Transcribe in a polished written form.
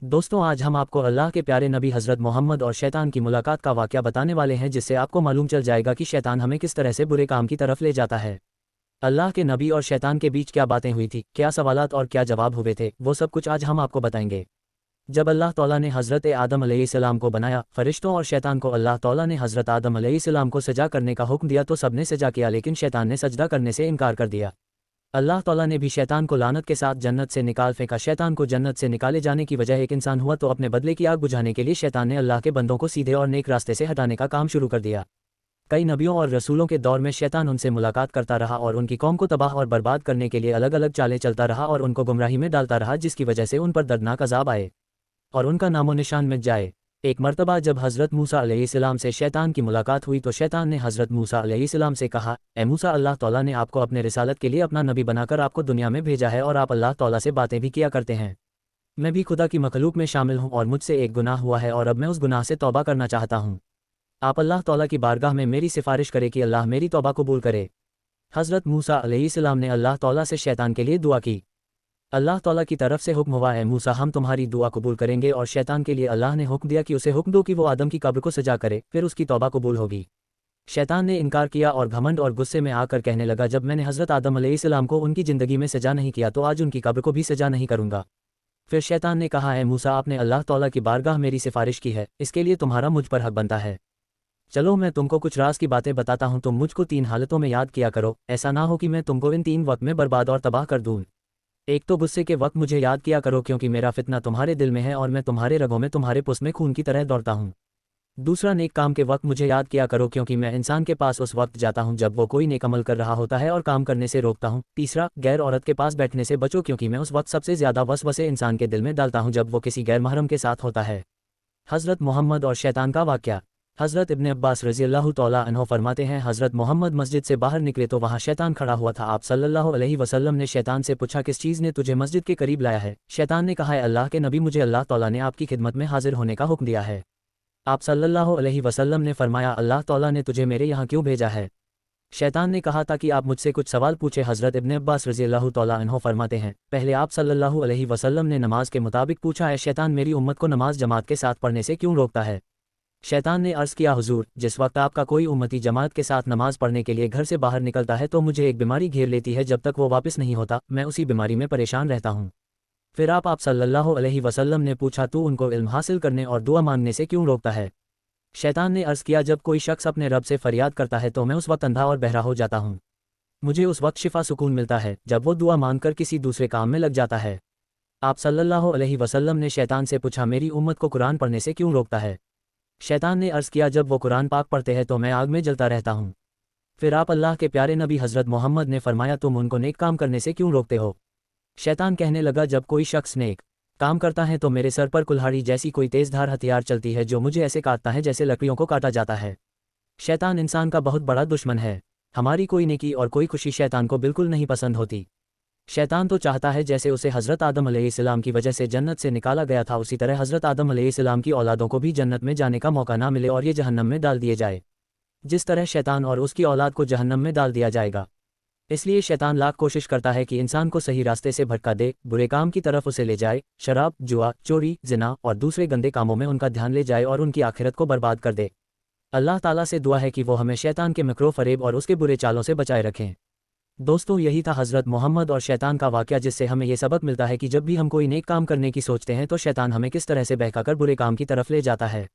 दोस्तों आज हम आपको अल्लाह के प्यारे नबी हज़रत मोहम्मद और शैतान की मुलाकात का वाक़या बताने वाले हैं, जिससे आपको मालूम चल जाएगा कि शैतान हमें किस तरह से बुरे काम की तरफ ले जाता है। अल्लाह के नबी और शैतान के बीच क्या बातें हुई थी, क्या सवालात और क्या जवाब हुए थे, वो सब कुछ आज हम आपको बताएंगे। जब अल्लाह तौला ने हज़रत आदम अलैहिस्सलाम को बनाया, फरिश्तों और शैतान को अल्लाह तौला ने हज़रत आदम अलैहिस्सलाम को सजा करने का हुक्म दिया तो सबने सजा किया, लेकिन शैतान ने सजदा करने से इनकार कर दिया। अल्लाह तौला ने भी शैतान को लानत के साथ जन्नत से निकाल फेंका। शैतान को जन्नत से निकाले जाने की वजह एक इंसान हुआ तो अपने बदले की आग बुझाने के लिए शैतान ने अल्लाह के बंदों को सीधे और नेक रास्ते से हटाने का काम शुरू कर दिया। कई नबियों और रसूलों के दौर में शैतान उनसे मुलाकात करता रहा और उनकी कौम को तबाह और बर्बाद करने के लिए अलग अलग चालें चलता रहा और उनको गुमराही में डालता रहा, जिसकी वजह से उन पर दर्दनाक अजाब आए और उनका नामो निशान मिट जाए। एक मर्तबा जब हज़रत मूसा अलैहिस्सलाम से शैतान की मुलाकात हुई तो शैतान ने हज़रत मूसा अलैहिस्सलाम से कहा, ए मूसा, अल्लाह तौला ने आपको अपने रिसालत के लिए अपना नबी बनाकर आपको दुनिया में भेजा है और आप अल्लाह तौला से बातें भी किया करते हैं। मैं भी खुदा की मखलूक में शामिल हूँ और मुझसे एक गुनाह हुआ है और अब मैं उस गुनाह से तौबा करना चाहता हूँ। आप अल्लाह तौला की बारगाह में मेरी सिफारिश करें कि अल्लाह मेरी तौबा कबूल करे। हज़रत मूसा अलैहिस्सलाम ने अल्लाह तौला से शैतान के लिए दुआ की। अल्लाह तौला की तरफ से हुक्म हुआ है, मूसा हम तुम्हारी दुआ कबूल करेंगे। और शैतान के लिए अल्लाह ने हुक्म दिया कि उसे हुक्म दो कि वो आदम की कब्र को सजा करे, फिर उसकी तौबा कबूल होगी। शैतान ने इनकार किया और घमंड और गुस्से में आकर कहने लगा, जब मैंने हज़रत आदम अलैहिस्सलाम को उनकी ज़िंदगी में सजा नहीं किया तो आज उनकी कब्र को भी सजा नहीं करूँगा। फिर शैतान ने कहा, है मूसा, आपने अल्लाह तौला की बारगाह मेरी सिफारिश की है, इसके लिए तुम्हारा मुझ पर हक बनता है। चलो मैं तुमको कुछ राज की बातें बताता हूँ, तुम मुझको 3 हालतों में याद किया करो, ऐसा ना हो कि मैं तुमको इन 3 वक्त में बर्बाद और तबाह कर दूँ। एक तो गुस्से के वक्त मुझे याद किया करो, क्योंकि मेरा फितना तुम्हारे दिल में है और मैं तुम्हारे रगों में तुम्हारे पुस में खून की तरह दौड़ता हूँ। दूसरा, नेक काम के वक्त मुझे याद किया करो, क्योंकि मैं इंसान के पास उस वक्त जाता हूँ जब वो कोई नेक अमल कर रहा होता है और काम करने से रोकता हूँ। तीसरा, गैर औरत के पास बैठने से बचो, क्योंकि मैं उस वक्त सबसे ज़्यादा वसवसे इंसान के दिल में डालता हूँ जब वो किसी गैर महरम के साथ होता है। हज़रत मोहम्मद और शैतान का वाक़या। हज़रत इब्न अब्बास रज़ियल्लाहु तआला अन्हु फरमाते हैं, हज़रत मोहम्मद मस्जिद से बाहर निकले तो वहाँ शैतान खड़ा हुआ था। आप सल्लल्लाहु अलैहि वसल्लम ने शैतान से पूछा, किस चीज़ ने तुझे मस्जिद के करीब लाया है? शैतान ने कहा, है अल्लाह के नबी, मुझे अल्लाह तौला ने आपकी खिदमत में हाजिर होने का हुक्म दिया है। आप सल्लल्लाहु अलैहि वसल्लम ने फरमाया, अल्लाह तौला ने तुझे मेरे यहाँ क्यों भेजा है? शैतान ने कहा, ताकि आप मुझसे कुछ सवाल पूछे। हज़रत इब्न अब्बास रज़ियल्लाहु तआला अन्हु फरमाते हैं, पहले आप सल्लल्लाहु अलैहि वसल्लम ने नमाज के मुताबिक पूछा है, शैतान मेरी उम्मत को नमाज जमात के साथ पढ़ने से क्यों रोकता है? शैतान ने अर्ज़ किया, हुजूर, जिस वक्त आपका कोई उम्मती जमात के साथ नमाज पढ़ने के लिए घर से बाहर निकलता है तो मुझे एक बीमारी घेर लेती है, जब तक वो वापस नहीं होता मैं उसी बीमारी में परेशान रहता हूँ। फिर आप सल्लल्लाहु अलैहि वसल्लम ने पूछा, तू उनको इल्म हासिल करने और दुआ मांगने से क्यों रोकता है? शैतान ने अर्ज़ किया, जब कोई शख्स अपने रब से फरियाद करता है तो मैं उस वक्त अंधा और बहरा हो जाता हूँ। मुझे उस वक्त शिफा सुकून मिलता है जब वो दुआ मांगकर किसी दूसरे काम में लग जाता है। आप सल्लल्लाहु अलैहि वसल्लम ने शैतान से पूछा, मेरी उम्मत को कुरान पढ़ने से क्यों रोकता है? शैतान ने अर्ज़ किया, जब वो कुरान पाक पढ़ते हैं तो मैं आग में जलता रहता हूँ। फिर आप अल्लाह के प्यारे नबी हज़रत मोहम्मद ने फरमाया, तुम उनको नेक काम करने से क्यों रोकते हो? शैतान कहने लगा, जब कोई शख्स नेक काम करता है तो मेरे सर पर कुल्हाड़ी जैसी कोई तेज़धार हथियार चलती है जो मुझे ऐसे काटता है जैसे लकड़ियों को काटा जाता है। शैतान इंसान का बहुत बड़ा दुश्मन है। हमारी कोई नेकी और कोई खुशी शैतान को बिल्कुल नहीं पसंद होती। शैतान तो चाहता है जैसे उसे हज़रत आदम अलैहिस्सलाम की वजह से जन्नत से निकाला गया था, उसी तरह हज़रत आदम अलैहिस्सलाम की औलादों को भी जन्नत में जाने का मौका ना मिले और ये जहन्नम में डाल दिए जाए, जिस तरह शैतान और उसकी औलाद को जहन्नम में डाल दिया जाएगा। इसलिए शैतान लाख कोशिश करता है कि इंसान को सही रास्ते से भटका दे, बुरे काम की तरफ उसे ले जाए, शराब, जुआ, चोरी, जिना और दूसरे गंदे कामों में उनका ध्यान ले जाए और उनकी आखिरत को बर्बाद कर दे। अल्लाह ताला से दुआ है कि वो हमें शैतान के मकरो फरेब और उसके बुरे चालों से बचाए रखें। दोस्तों, यही था हज़रत मोहम्मद और शैतान का वाक़या, जिससे हमें ये सबक मिलता है कि जब भी हम कोई नेक काम करने की सोचते हैं तो शैतान हमें किस तरह से बहकाकर बुरे काम की तरफ ले जाता है।